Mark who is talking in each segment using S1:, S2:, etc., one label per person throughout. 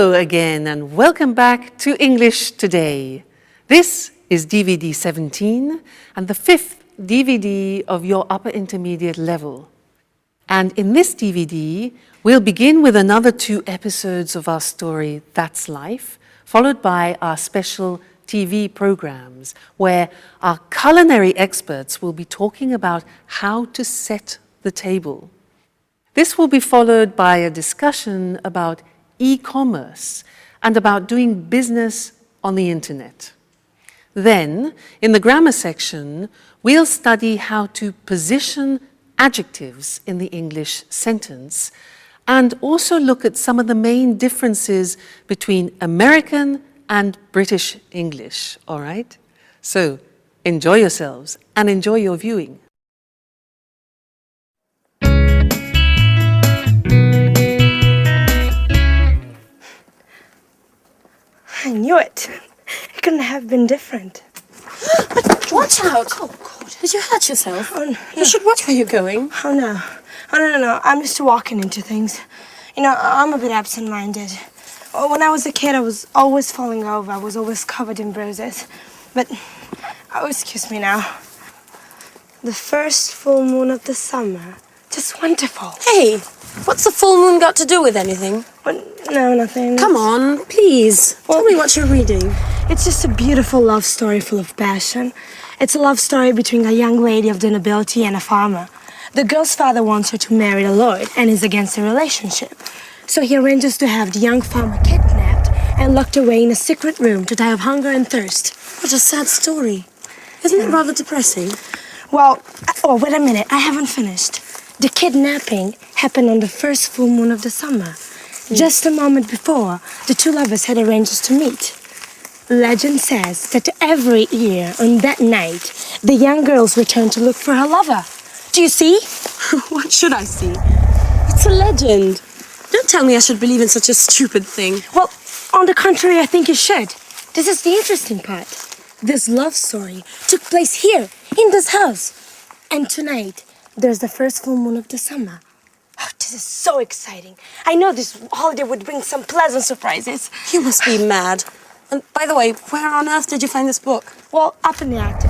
S1: Hello again and welcome back to English Today. This is DVD 17 and the fifth DVD of your upper intermediate level. And in this DVD, we'll begin with another 2 episodes of our story, That's Life, followed by our special TV programs, where our culinary experts will be talking about how to set the table. This will be followed by a discussion about e-commerce and about doing business on the internet. Then, in the grammar section, we'll study how to position adjectives in the English sentence and also look at some of the main differences between American and British English, all right? So, enjoy yourselves and enjoy your viewing.
S2: I knew it. It couldn't have been different.
S3: Watch out! Oh, God. Did you hurt yourself?
S2: Oh, no.
S3: You should watch where you're going.
S2: Oh, no. Oh, no. I'm used to walking into things. You know, I'm a bit absent-minded. When I was a kid, I was always falling over. I was always covered in bruises. But, oh, excuse me now. The first full moon of the summer. Just wonderful.
S3: Hey, what's the full moon got to do with anything?
S2: No, nothing.
S3: Come on, please. Tell me what you're reading.
S2: It's just a beautiful love story full of passion. It's a love story between a young lady of the nobility and a farmer. The girl's father wants her to marry a lord and is against the relationship. So he arranges to have the young farmer kidnapped and locked away in a secret room to die of hunger and thirst.
S3: What a sad story. Isn't it rather depressing?
S2: Well, wait a minute. I haven't finished. The kidnapping happened on the first full moon of the summer. Just a moment before, the 2 lovers had arranged to meet. Legend says that every year on that night, the young girls return to look for her lover. Do you see?
S3: What should I see? It's a legend. Don't tell me I should believe in such a stupid thing.
S2: Well, on the contrary, I think you should. This is the interesting part. This love story took place here, in this house. And tonight, there's the first full moon of the summer. Oh, this is so exciting. I know this holiday would bring some pleasant surprises.
S3: You must be mad. And by the way, where on earth did you find this book?
S2: Well, up in the Arctic.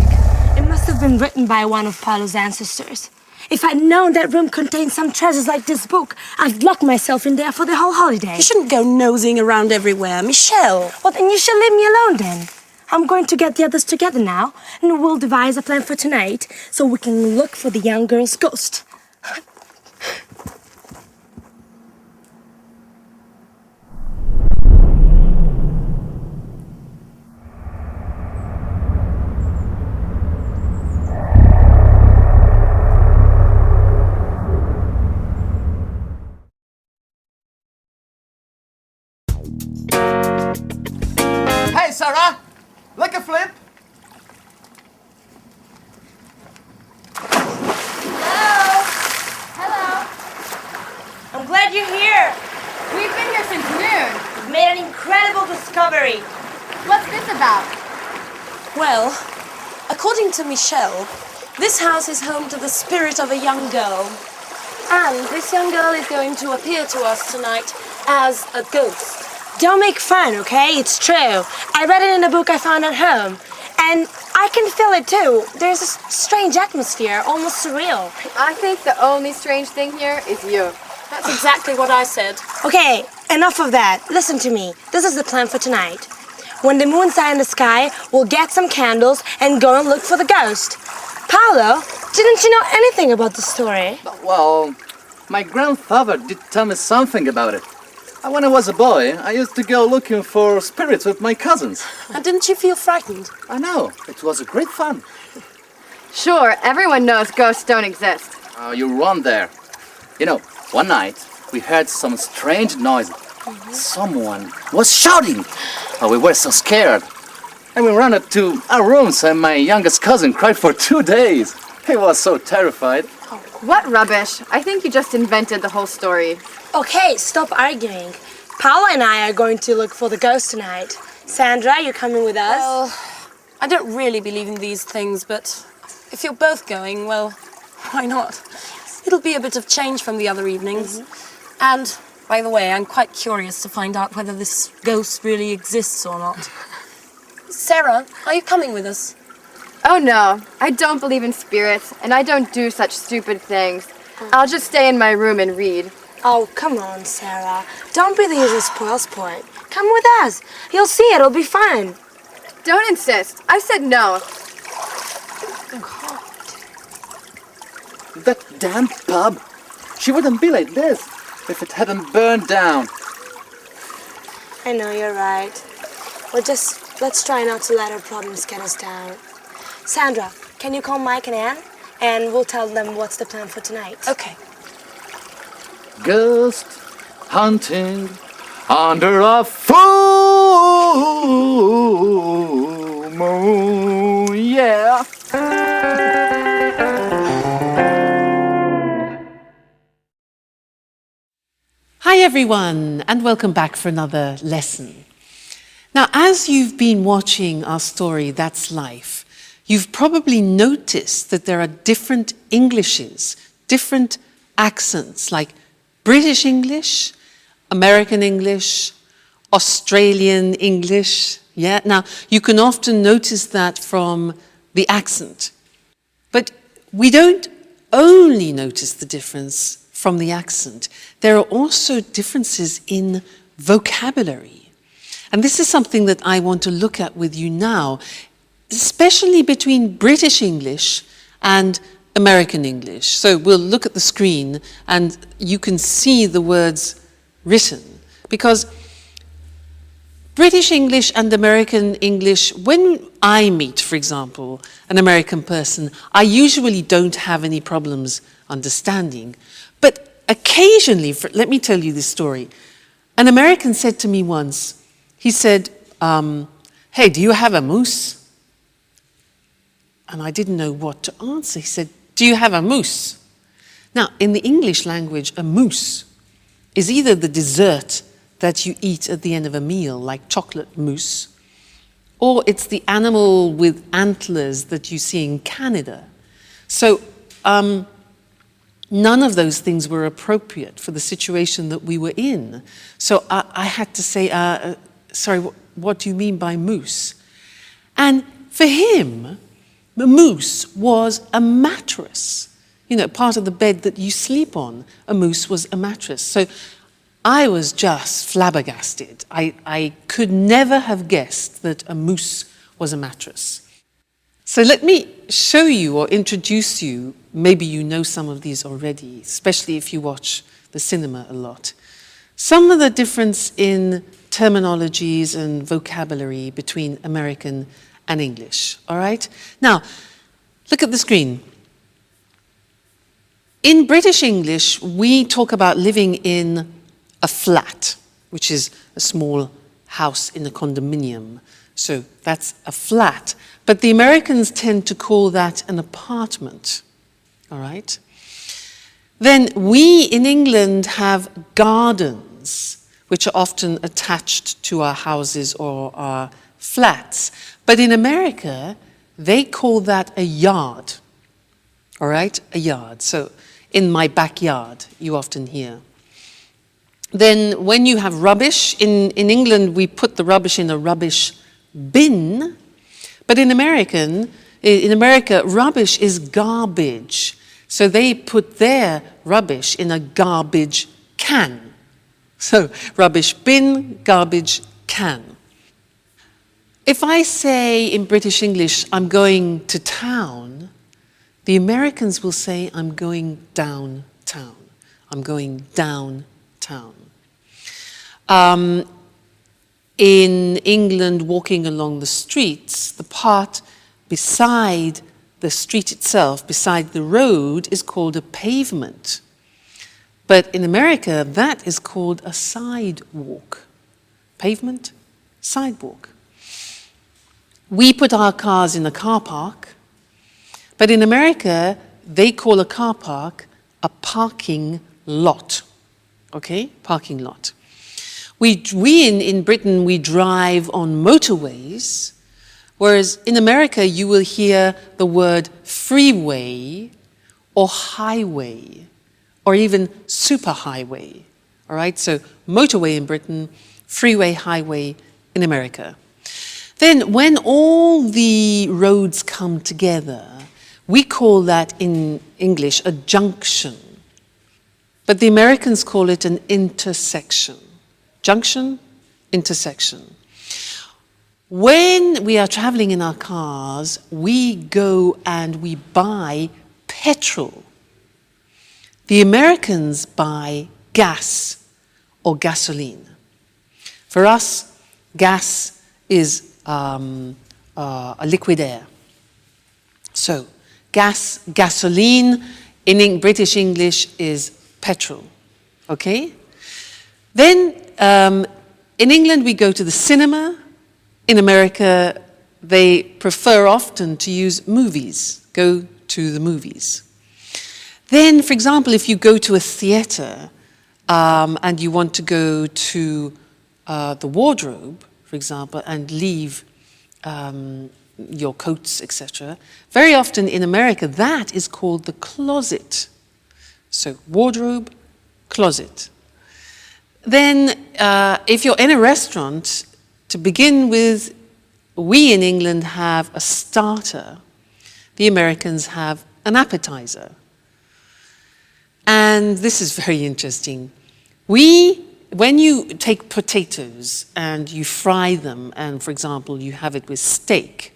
S2: It must have been written by one of Paolo's ancestors. If I'd known that room contained some treasures like this book, I'd lock myself in there for the whole holiday.
S3: You shouldn't go nosing around everywhere, Michelle.
S2: Well, then you should leave me alone then. I'm going to get the others together now, and we'll devise a plan for tonight so we can look for the young girl's ghost.
S4: Hey, Sarah! Like a flip?
S5: Hello.
S2: I'm glad you're here.
S5: We've been here since noon.
S2: We've made an incredible discovery.
S5: What's this about?
S3: Well, according to Michelle, this house is home to the spirit of a young girl. And this young girl is going to appear to us tonight as a ghost.
S2: Don't make fun, okay? It's true. I read it in a book I found at home. And I can feel it too. There's a strange atmosphere, almost surreal.
S5: I think the only strange thing here is you.
S3: That's exactly what I said.
S2: Okay, enough of that. Listen to me. This is the plan for tonight. When the moon's high in the sky, we'll get some candles and go and look for the ghost. Paolo, didn't you know anything about the story?
S4: Well, my grandfather did tell me something about it. When I was a boy, I used to go looking for spirits with my cousins.
S3: And didn't you feel frightened?
S4: I know, it was great fun.
S5: Sure, everyone knows ghosts don't exist.
S4: Oh, you're wrong there. You know, one night we heard some strange noise. Someone was shouting. Oh, we were so scared. And we ran up to our rooms and my youngest cousin cried for 2 days. He was so terrified.
S5: What rubbish. I think you just invented the whole story.
S2: Okay, stop arguing. Paolo and I are going to look for the ghost tonight. Sandra, you coming with us?
S3: Well, I don't really believe in these things, but if you're both going, well, why not? It'll be a bit of change from the other evenings. And By the way, I'm quite curious to find out whether this ghost really exists or not. Sarah, are you coming with us?
S5: Oh no, I don't believe in spirits, and I don't do such stupid things. I'll just stay in my room and read.
S2: Oh, come on, Sarah. Don't be the usual spoil sport. Come with us. You'll see it'll be fun.
S5: Don't insist. I said no.
S4: That damn pub. She wouldn't be like this if it hadn't burned down.
S2: I know you're right. Let's try not to let our problems get us down. Sandra, can you call Mike and Anne? And we'll tell them what's the plan for tonight.
S3: Okay.
S4: Ghost hunting under a full moon, yeah.
S1: Hi everyone, and welcome back for another lesson. Now, as you've been watching our story, That's Life, you've probably noticed that there are different Englishes, different accents, like British English, American English, Australian English. Yeah, now you can often notice that from the accent. But we don't only notice the difference from the accent. There are also differences in vocabulary. And this is something that I want to look at with you now, especially between British English and American English. So we'll look at the screen and you can see the words written. Because British English and American English, when I meet, for example, an American person, I usually don't have any problems understanding. But occasionally, let me tell you this story. An American said to me once, he said, hey, do you have a moose? And I didn't know what to answer. He said, do you have a moose? Now, in the English language, a moose is either the dessert that you eat at the end of a meal, like chocolate mousse, or it's the animal with antlers that you see in Canada. So none of those things were appropriate for the situation that we were in. So I had to say, sorry, what do you mean by moose? And for him, the moose was a mattress. You know, part of the bed that you sleep on, a moose was a mattress. So I was just flabbergasted. I could never have guessed that a moose was a mattress. So let me show you or introduce you, maybe you know some of these already, especially if you watch the cinema a lot. Some of the difference in terminologies and vocabulary between American and English, all right? Now, look at the screen. In British English, we talk about living in a flat, which is a small house in a condominium. So that's a flat. But the Americans tend to call that an apartment, all right? Then we in England have gardens, which are often attached to our houses or our flats. But in America, they call that a yard, all right? A yard. So in my backyard, you often hear. Then when you have rubbish, in England, we put the rubbish in a rubbish bin. But in America, rubbish is garbage. So they put their rubbish in a garbage can. So rubbish bin, garbage can. If I say in British English, I'm going to town, the Americans will say, I'm going downtown. I'm going downtown. In England, walking along the streets, the part beside the street itself, beside the road, is called a pavement. But in America, that is called a sidewalk. Pavement, sidewalk. We put our cars in a car park, but in America, they call a car park a parking lot. Okay, parking lot. We in Britain, we drive on motorways, whereas in America, you will hear the word freeway or highway or even superhighway. All right, so motorway in Britain, freeway, highway in America. Then when all the roads come together, we call that in English a junction. But the Americans call it an intersection. Junction, intersection. When we are traveling in our cars, we go and we buy petrol. The Americans buy gas or gasoline. For us, gas is a liquid air. So, gas, gasoline, in British English is petrol. Okay? Then, in England, we go to the cinema. In America, they prefer often to use movies, go to the movies. Then, for example, if you go to a theatre and you want to go to the wardrobe, for example, and leave your coats, etc., very often in America, that is called the closet. So, wardrobe, closet. Then, if you're in a restaurant, to begin with, we in England have a starter. The Americans have an appetizer. And this is very interesting. When you take potatoes and you fry them, and for example, you have it with steak,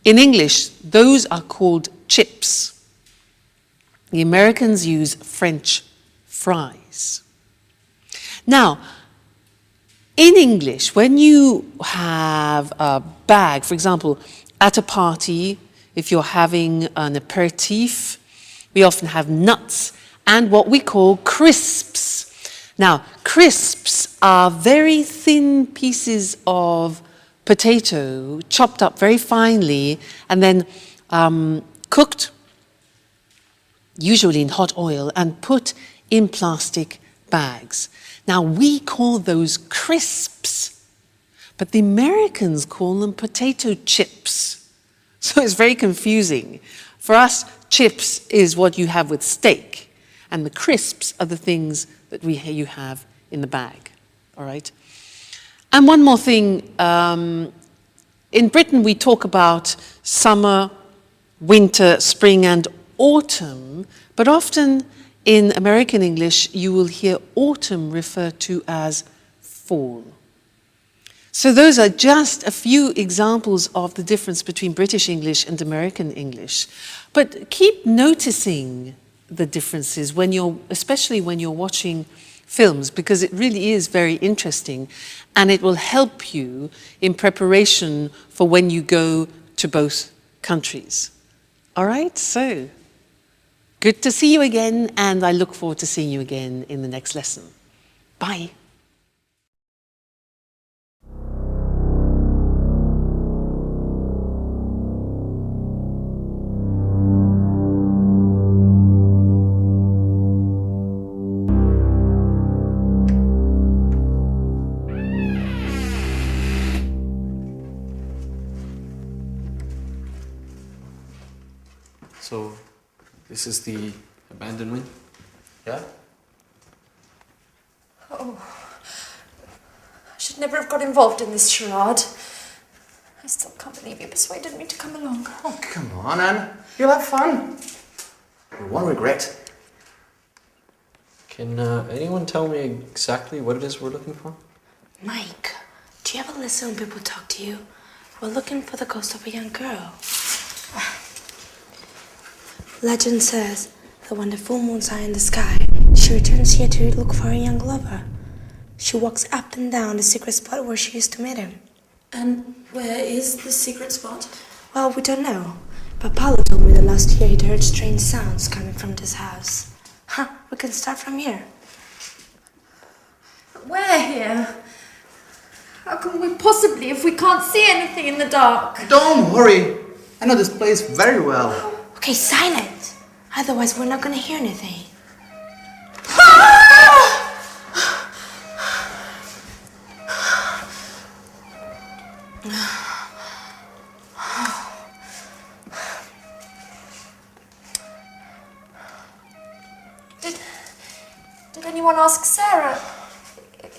S1: in English, those are called chips. The Americans use French fries. Now, in English, when you have a bag, for example, at a party, if you're having an aperitif, we often have nuts and what we call crisps. Now, crisps are very thin pieces of potato chopped up very finely and then cooked, usually in hot oil, and put in plastic bags. Now, we call those crisps, but the Americans call them potato chips. So it's very confusing. For us, chips is what you have with steak, and the crisps are the things that you have in the bag, all right? And one more thing, in Britain we talk about summer, winter, spring and autumn, but often in American English, you will hear autumn referred to as fall. So those are just a few examples of the difference between British English and American English. But keep noticing the differences especially when you're watching films, because it really is very interesting and it will help you in preparation for when you go to both countries. All right, so good to see you again, and I look forward to seeing you again in the next lesson. Bye.
S6: So, this is the abandonment? Yeah?
S3: Oh, I should never have got involved in this charade. I still can't believe you persuaded me to come along.
S4: Oh, come on, Anne. You'll have fun. You won't regret.
S6: Can anyone tell me exactly what it is we're looking for?
S2: Mike, do you ever listen when people talk to you? We're looking for the ghost of a young girl. Legend says that when the full moon's high in the sky, she returns here to look for a young lover. She walks up and down the secret spot where she used to meet him.
S3: And where is the secret spot?
S2: Well, we don't know, but Paolo told me that last year he'd heard strange sounds coming from this house. We can start from here.
S3: Where here? How can we possibly if we can't see anything in the dark?
S4: Don't worry. I know this place very well.
S2: Okay, silent. Otherwise, we're not gonna hear anything.
S3: Did
S7: anyone ask Sarah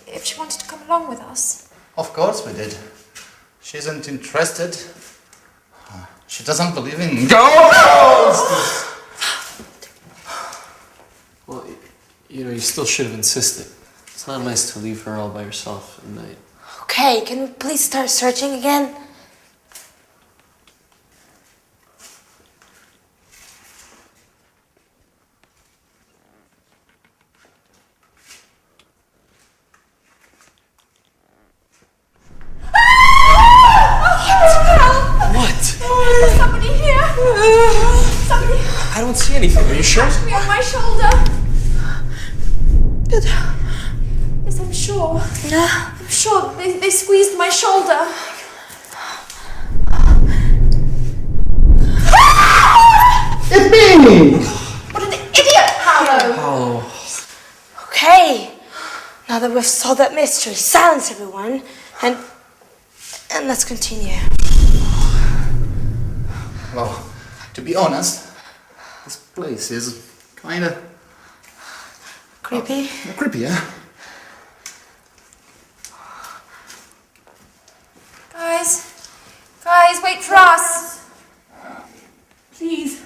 S7: if she wanted to come along with us?
S8: Of course we did. She isn't interested. She doesn't believe in ghosts!
S6: Well, you still should have insisted. It's not nice to leave her all by herself at night.
S7: Okay, can we please start searching again?
S6: What?
S7: There's somebody here! Somebody
S6: I don't see anything. Are you sure?
S7: touched me on my shoulder! Yes, I'm sure. I'm sure they squeezed my shoulder.
S8: It's me!
S7: What an idiot, Paolo!
S6: Paolo.
S2: Okay, now that we've solved that mystery, silence everyone, and let's continue.
S8: Well, to be honest, this place is kinda
S2: Creepy.
S8: creepy, yeah?
S7: Guys, wait for us! Please.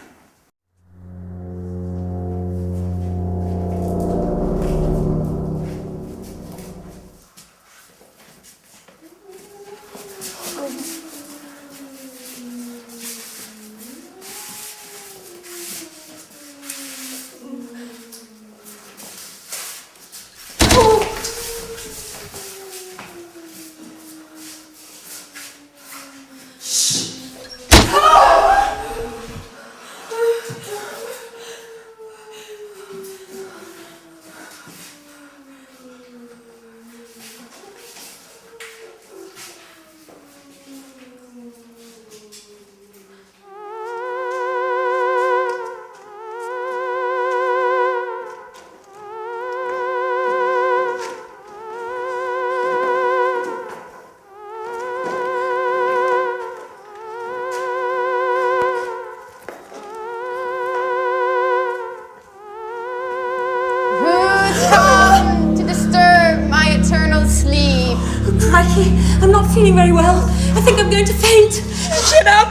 S3: Crikey, I'm not feeling very well. I think I'm going to faint.
S2: Shut up!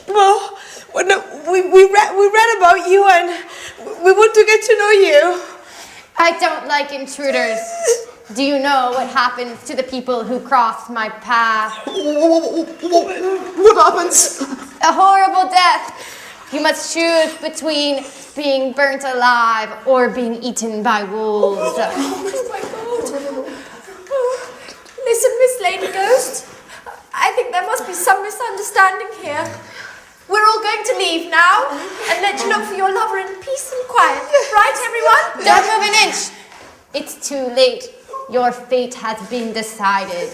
S2: Well, no, we read about you and we want to get to know you.
S5: I don't like intruders. Do you know what happens to the people who cross my path?
S8: What happens?
S5: A horrible death. You must choose between being burnt alive or being eaten by wolves.
S3: Oh my God. Listen, Miss Lady Ghost. I think there must be some misunderstanding here. We're all going to leave now and let you look for your lover in peace and quiet. Right, everyone?
S5: Don't move an inch. It's too late. Your fate has been decided.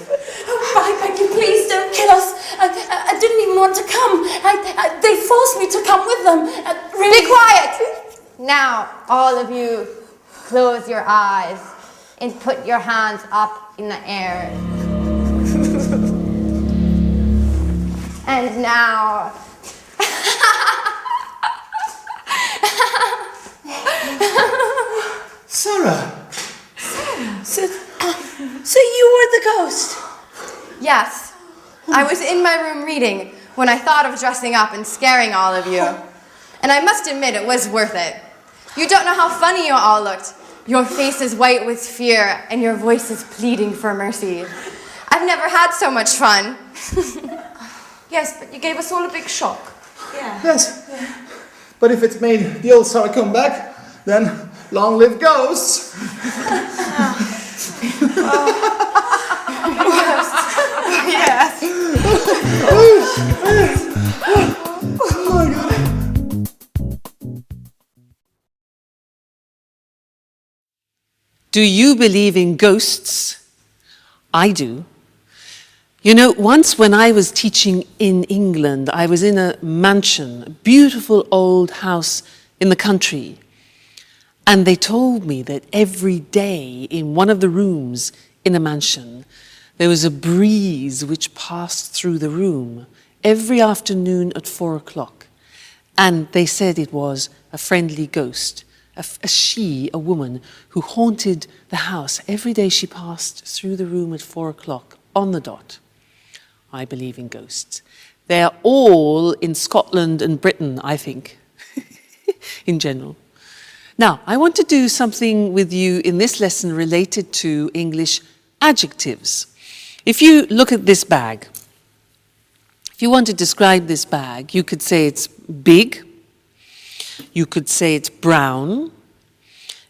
S3: I beg you, please don't kill us. I didn't even want to come. They forced me to come with them.
S5: Be quiet! Now, all of you, close your eyes and put your hands up in the air. And now...
S8: Sarah!
S2: So you were the ghost?
S5: Yes, I was in my room reading when I thought of dressing up and scaring all of you. And I must admit it was worth it. You don't know how funny you all looked. Your face is white with fear and your voice is pleading for mercy. I've never had so much fun.
S3: Yes, but you gave us all a big shock.
S8: Yes. But if it made the old Sarah come back, then long live ghosts!
S2: Yes.
S8: Oh my God.
S1: Do you believe in ghosts? I do. You know, once when I was teaching in England, I was in a mansion, a beautiful old house in the country. And they told me that every day in one of the rooms in a mansion, there was a breeze which passed through the room every afternoon at 4 o'clock. And they said it was a friendly ghost, a she, a woman, who haunted the house every day she passed through the room at 4 o'clock on the dot. I believe in ghosts. They're all in Scotland and Britain, I think, in general. Now, I want to do something with you in this lesson related to English adjectives. If you look at this bag, if you want to describe this bag, you could say it's big, you could say it's brown,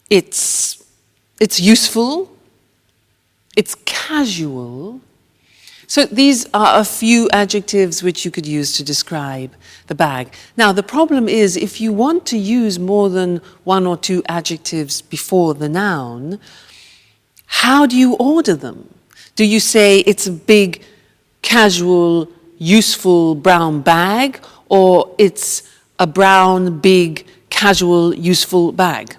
S1: it's useful, it's casual. So these are a few adjectives which you could use to describe the bag. Now, the problem is if you want to use more than 1 or 2 adjectives before the noun, how do you order them? Do you say it's a big, casual, useful brown bag, or it's a brown, big, casual, useful bag?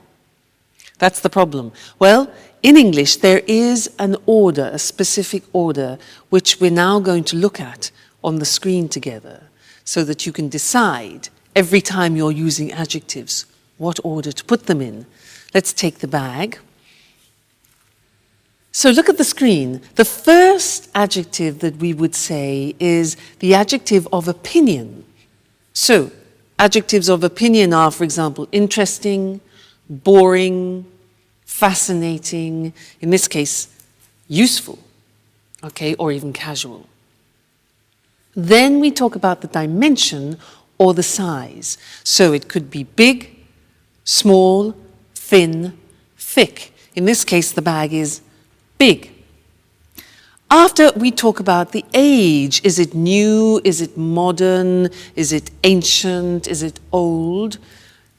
S1: That's the problem. Well, in English, there is an order, a specific order, which we're now going to look at on the screen together, so that you can decide every time you're using adjectives what order to put them in. Let's take the bag. So look at the screen. The first adjective that we would say is the adjective of opinion. So adjectives of opinion are, for example, interesting, boring, fascinating, in this case, useful, okay, or even casual. Then we talk about the dimension or the size. So it could be big, small, thin, thick. In this case, the bag is big. After we talk about the age, is it new, is it modern, is it ancient, is it old?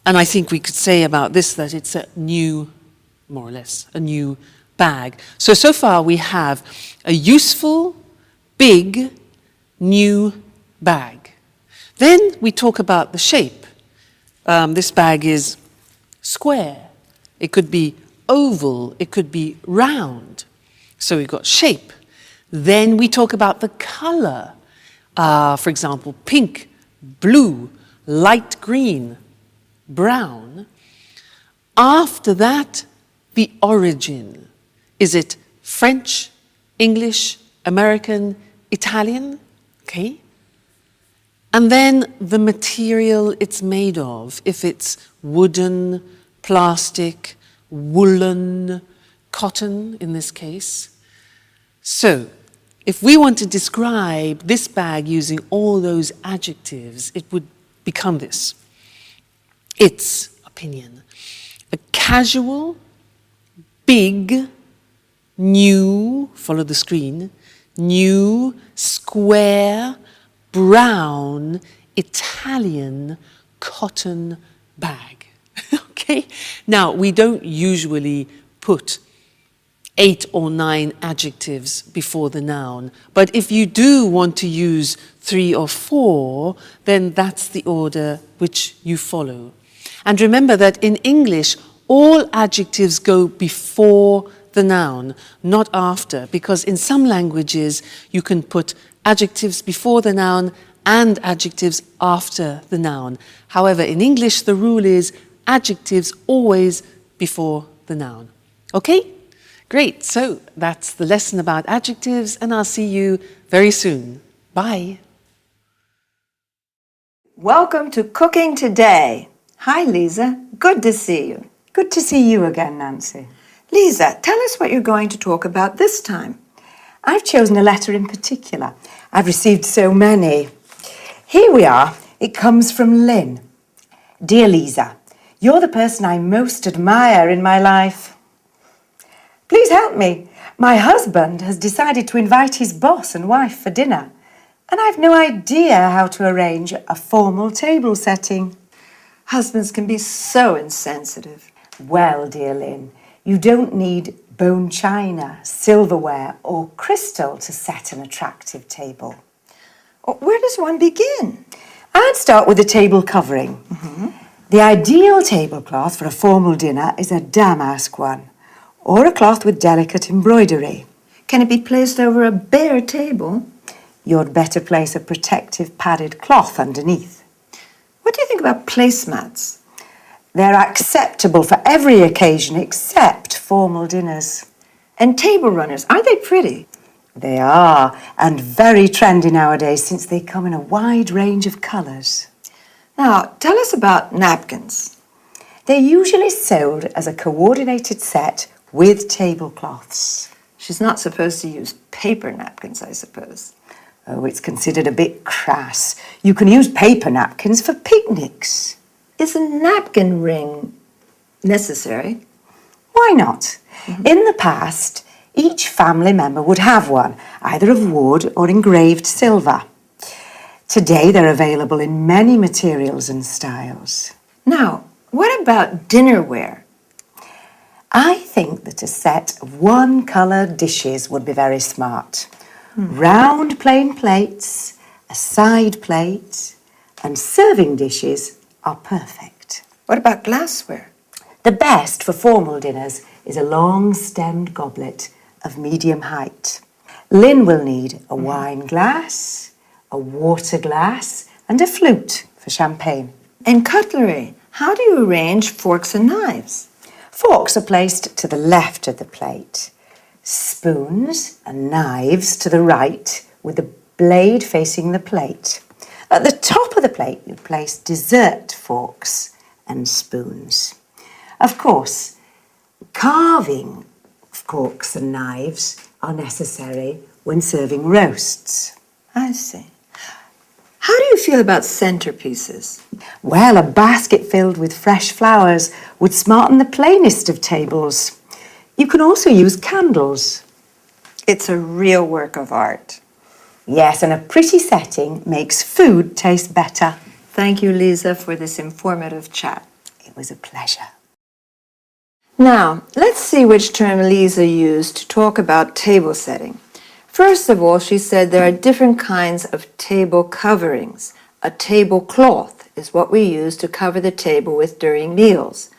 S1: And I think we could say about this that it's a new, more or less, a new bag. So far we have a useful, big, new bag. Then we talk about the shape. This bag is square. It could be oval. It could be round. So we've got shape. Then we talk about the color. For example, pink, blue, light green, brown. After that, the origin. Is it French, English, American, Italian? Okay. And then the material it's made of. If it's wooden, plastic, woolen, cotton in this case. So, if we want to describe this bag using all those adjectives, it would become this. Its opinion. A casual, big, new, follow the screen, new, square, brown, Italian cotton bag. Okay? Now, we don't usually put 8 or 9 adjectives before the noun, but if you do want to use 3 or 4, then that's the order which you follow. And remember that in English, all adjectives go before the noun, not after, because in some languages you can put adjectives before the noun and adjectives after the noun. However, in English, the rule is adjectives always before the noun. Okay? Great. So that's the lesson about adjectives, and I'll see you very soon. Bye.
S9: Welcome to Cooking Today. Hi, Lisa. Good to see you.
S10: Good to see you again, Nancy.
S9: Lisa, tell us what you're going to talk about this time.
S10: I've chosen a letter in particular. I've received so many. Here we are. It comes from Lynn. Dear Lisa, you're the person I most admire in my life. Please help me. My husband has decided to invite his boss and wife for dinner, and I've no idea how to arrange a formal table setting.
S9: Husbands can be so insensitive.
S10: Well, dear Lynn, you don't need bone china, silverware, or crystal to set an attractive table.
S9: Where does one begin?
S10: I'd start with the table covering. The ideal tablecloth for a formal dinner is a damask one, or a cloth with delicate embroidery.
S9: Can it be placed over a bare table?
S10: You'd better place a protective padded cloth underneath.
S9: What do you think about placemats?
S10: They're acceptable for every occasion except formal dinners.
S9: And table runners, aren't they pretty?
S10: They are, and very trendy nowadays since they come in a wide range of colours.
S9: Now, tell us about napkins.
S10: They're usually sold as a coordinated set with tablecloths.
S9: She's not supposed to use paper napkins, I suppose.
S10: Oh, it's considered a bit crass. You can use paper napkins for picnics.
S9: Is a napkin ring necessary?
S10: Why not? In the past, each family member would have one, either of wood or engraved silver. Today, they're available in many materials and styles.
S9: Now, what about dinnerware?
S10: I think that a set of one-colour dishes would be very smart. Round plain plates, a side plate, and serving dishes are perfect.
S9: What about glassware?
S10: The best for formal dinners is a long-stemmed goblet of medium height. Lynn will need a wine glass, a water glass, and a flute for champagne.
S9: And cutlery. How do you arrange forks and knives?
S10: Forks are placed to the left of the plate. Spoons and knives to the right, with the blade facing the plate. At the top of the plate, you place dessert forks and spoons. Of course, carving forks and knives are necessary when serving roasts.
S9: I see. How do you feel about centerpieces?
S10: Well, a basket filled with fresh flowers would smarten the plainest of tables. You can also use candles.
S9: It's a real work of art.
S10: Yes, and a pretty setting makes food taste better.
S9: Thank you, Lisa, for this informative chat.
S10: It was a pleasure.
S9: Now, let's see which term Lisa used to talk about table setting. First of all, she said there are different kinds of table coverings. A tablecloth is what we use to cover the table with during meals.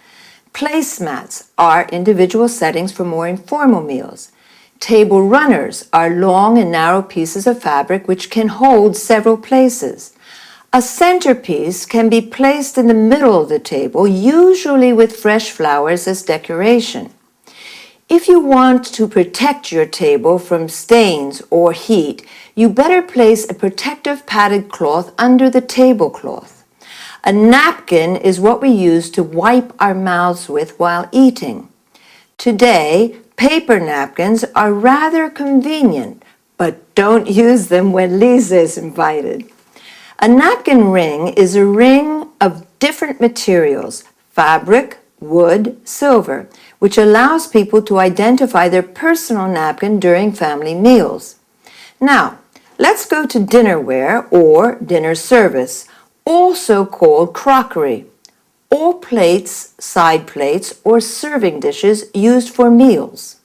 S9: Placemats are individual settings for more informal meals. Table runners are long and narrow pieces of fabric which can hold several places. A centerpiece can be placed in the middle of the table, usually with fresh flowers as decoration. If you want to protect your table from stains or heat, you better place a protective padded cloth under the tablecloth. A napkin is what we use to wipe our mouths with while eating. Today, paper napkins are rather convenient, but don't use them when Lisa is invited. A napkin ring is a ring of different materials, fabric, wood, silver, which allows people to identify their personal napkin during family meals. Now, let's go to dinnerware or dinner service, also called crockery. All plates, side plates, or serving dishes used for meals.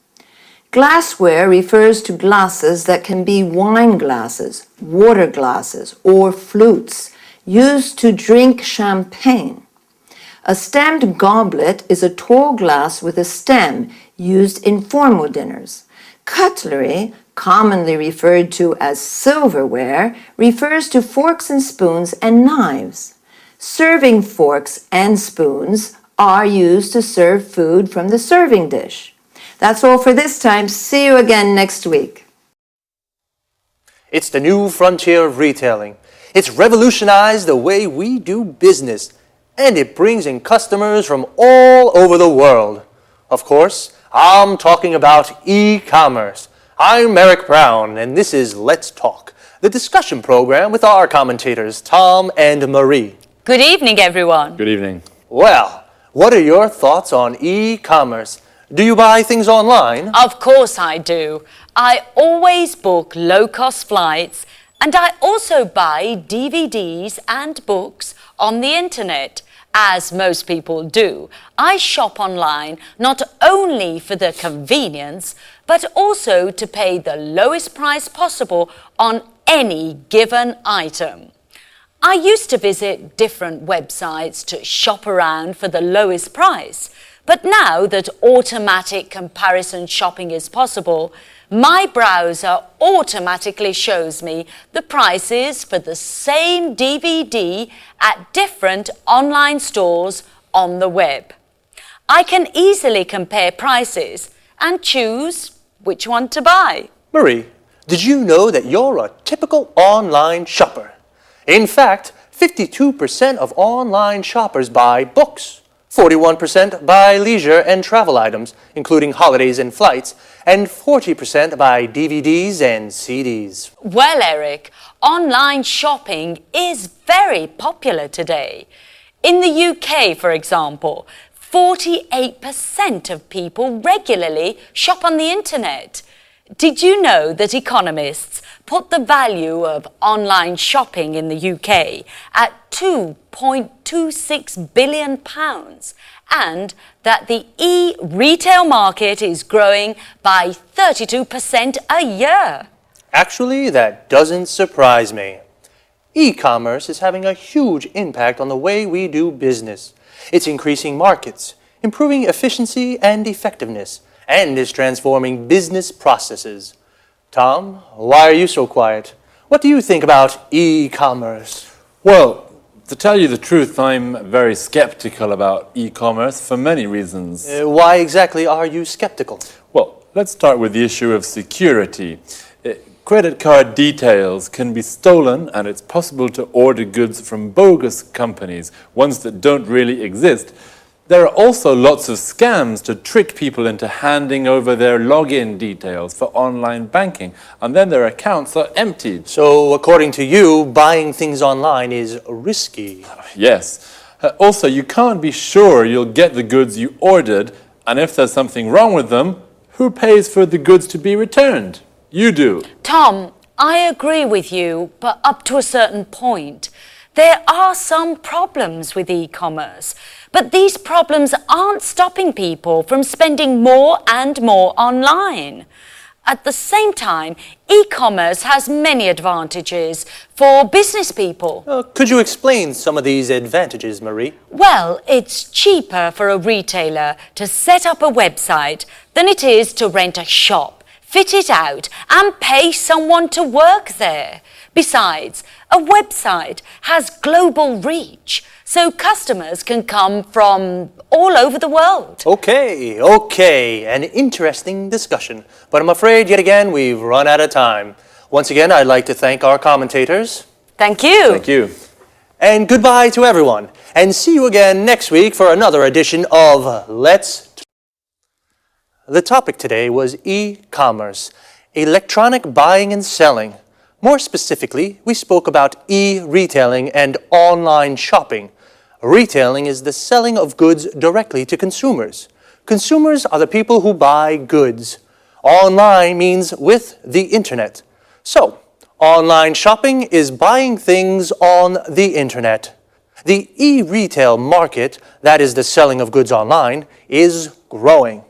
S9: Glassware refers to glasses that can be wine glasses, water glasses, or flutes, used to drink champagne. A stemmed goblet is a tall glass with a stem used in formal dinners. Cutlery, commonly referred to as silverware, refers to forks and spoons and knives. Serving forks and spoons are used to serve food from the serving dish. That's all for this time. See you again next week.
S11: It's the new frontier of retailing. It's revolutionized the way we do business, and it brings in customers from all over the world. Of course, I'm talking about e-commerce. I'm Eric Brown, and this is Let's Talk, the discussion program with our commentators, Tom and Marie.
S12: Good evening, everyone.
S13: Good evening.
S11: Well, what are your thoughts on e-commerce? Do you buy things online?
S12: Of course I do. I always book low-cost flights, and I also buy DVDs and books on the internet. As most people do, I shop online not only for the convenience, but also to pay the lowest price possible on any given item. I used to visit different websites to shop around for the lowest price, but now that automatic comparison shopping is possible, my browser automatically shows me the prices for the same DVD at different online stores on the web. I can easily compare prices and choose which one to buy.
S11: Marie, did you know that you're a typical online shopper? In fact, 52% of online shoppers buy books, 41% buy leisure and travel items, including holidays and flights, and 40% buy DVDs and CDs.
S12: Well, Eric, online shopping is very popular today. In the UK, for example, 48% of people regularly shop on the internet. Did you know that economists put the value of online shopping in the UK at £2.26 billion and that the e-retail market is growing by 32% a year?
S11: Actually, that doesn't surprise me. E-commerce is having a huge impact on the way we do business. It's increasing markets, improving efficiency and effectiveness, and is transforming business processes. Tom, why are you so quiet? What do you think about e-commerce?
S13: Well, to tell you the truth, I'm very skeptical about e-commerce for many reasons.
S11: Why exactly are you skeptical?
S13: Well, let's start with the issue of security. Credit card details can be stolen, and it's possible to order goods from bogus companies, ones that don't really exist. There are also lots of scams to trick people into handing over their login details for online banking, and then their accounts are emptied.
S11: So, according to you, buying things online is risky.
S13: Yes. Also, you can't be sure you'll get the goods you ordered, and if there's something wrong with them, who pays for the goods to be returned? You do.
S12: Tom, I agree with you, but up to a certain point. There are some problems with e-commerce, but these problems aren't stopping people from spending more and more online. At the same time, e-commerce has many advantages for business people.
S11: Could you explain some of these advantages, Marie?
S12: Well, it's cheaper for a retailer to set up a website than it is to rent a shop, fit it out, and pay someone to work there. Besides, a website has global reach, so customers can come from all over the world.
S11: Okay, an interesting discussion. But I'm afraid, yet again, we've run out of time. Once again, I'd like to thank our commentators.
S12: Thank you.
S13: Thank you.
S11: And goodbye to everyone. And see you again next week for another edition of Let's Talk. The topic today was e-commerce, electronic buying and selling. More specifically, we spoke about e-retailing and online shopping. Retailing is the selling of goods directly to consumers. Consumers are the people who buy goods. Online means with the internet. So, online shopping is buying things on the internet. The e-retail market, that is the selling of goods online, is growing.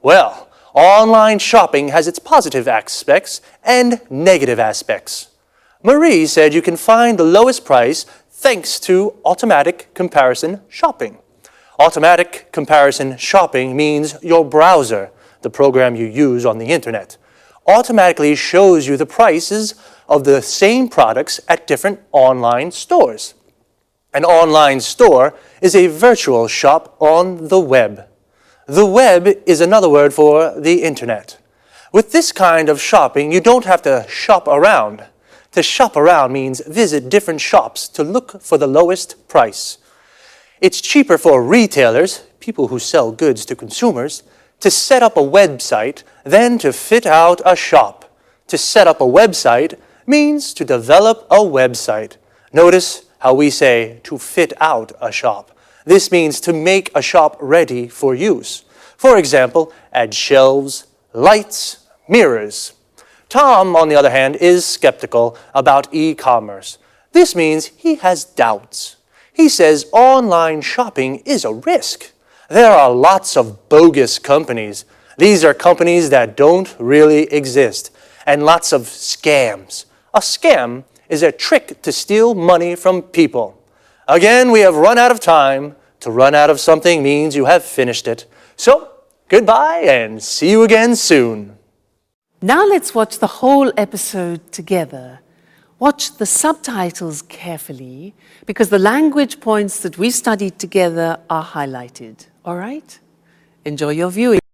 S11: Well, online shopping has its positive aspects and negative aspects. Marie said you can find the lowest price thanks to automatic comparison shopping. Automatic comparison shopping means your browser, the program you use on the internet, automatically shows you the prices of the same products at different online stores. An online store is a virtual shop on the web. The web is another word for the internet. With this kind of shopping, you don't have to shop around. To shop around means visit different shops to look for the lowest price. It's cheaper for retailers, people who sell goods to consumers, to set up a website than to fit out a shop. To set up a website means to develop a website. Notice how we say to fit out a shop. This means to make a shop ready for use. For example, add shelves, lights, mirrors. Tom, on the other hand, is skeptical about e-commerce. This means he has doubts. He says online shopping is a risk. There are lots of bogus companies. These are companies that don't really exist. And lots of scams. A scam is a trick to steal money from people. Again, we have run out of time. To run out of something means you have finished it. So, goodbye and see you again soon.
S1: Now let's watch the whole episode together. Watch the subtitles carefully because the language points that we studied together are highlighted. All right? Enjoy your viewing.